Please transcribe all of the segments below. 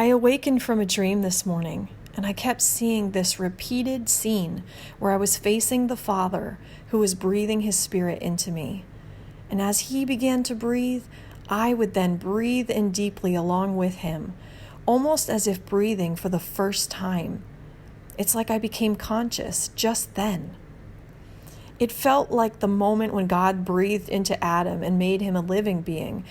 I awakened from a dream this morning, and I kept seeing this repeated scene where I was facing the Father who was breathing his Spirit into me. And as he began to breathe, I would then breathe in deeply along with him, almost as if breathing for the first time. It's like I became conscious just then. It felt like the moment when God breathed into Adam and made him a living being.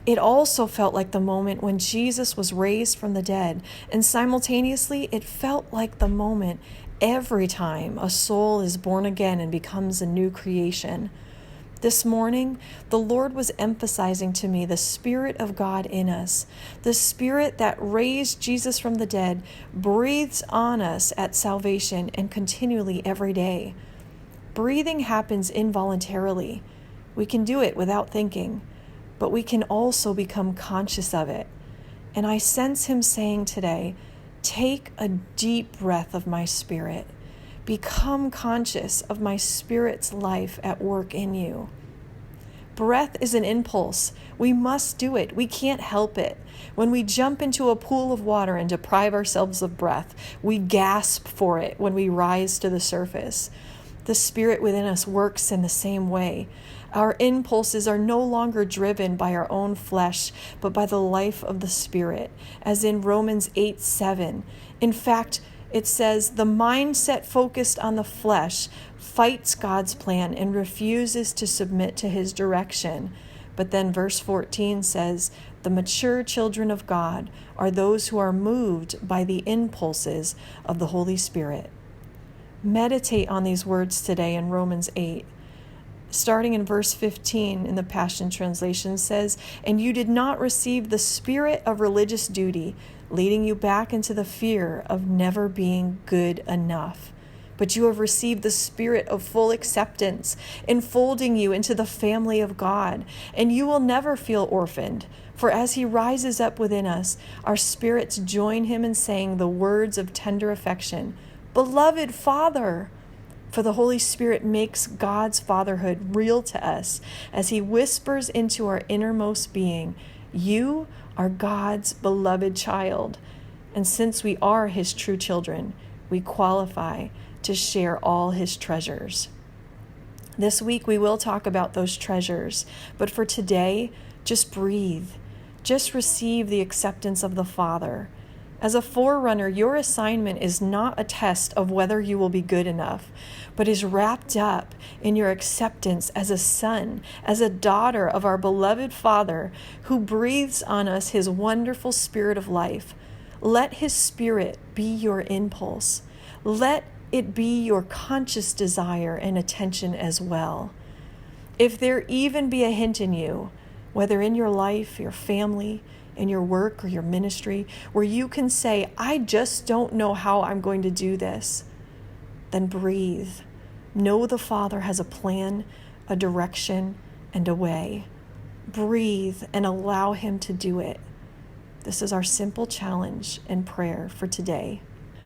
It also felt like the moment when Jesus was raised from the dead, and simultaneously it felt like the moment every time a soul is born again and becomes a new creation. This morning, the Lord was emphasizing to me the Spirit of God in us. The Spirit that raised Jesus from the dead breathes on us at salvation and continually every day. Breathing happens involuntarily. We can do it without thinking, but we can also become conscious of it. And I sense him saying today, take a deep breath of my Spirit. Become conscious of my Spirit's life at work in you. Breath is an impulse. We must do it. We can't help it. When we jump into a pool of water and deprive ourselves of breath, we gasp for it when we rise to the surface. The Spirit within us works in the same way. Our impulses are no longer driven by our own flesh, but by the life of the Spirit, as in Romans 8:7. In fact, it says, the mindset focused on the flesh fights God's plan and refuses to submit to his direction. But then verse 14 says, the mature children of God are those who are moved by the impulses of the Holy Spirit. Meditate on these words today in Romans 8. Starting in verse 15 in the Passion Translation says, and you did not receive the spirit of religious duty, leading you back into the fear of never being good enough. But you have received the Spirit of full acceptance, enfolding you into the family of God, and you will never feel orphaned. For as he rises up within us, our spirits join him in saying the words of tender affection, Beloved Father. For the Holy Spirit makes God's fatherhood real to us as he whispers into our innermost being, you are God's beloved child. And since we are his true children, we qualify to share all his treasures. This week we will talk about those treasures, but for today, just breathe. Just receive the acceptance of the Father. As a forerunner, your assignment is not a test of whether you will be good enough, but is wrapped up in your acceptance as a son, as a daughter of our beloved Father who breathes on us his wonderful Spirit of life. Let his Spirit be your impulse. Let it be your conscious desire and attention as well. If there even be a hint in you, whether in your life, your family, in your work or your ministry, where you can say, I just don't know how I'm going to do this, then breathe. Know the Father has a plan, a direction, and a way. Breathe and allow him to do it. This is our simple challenge and prayer for today.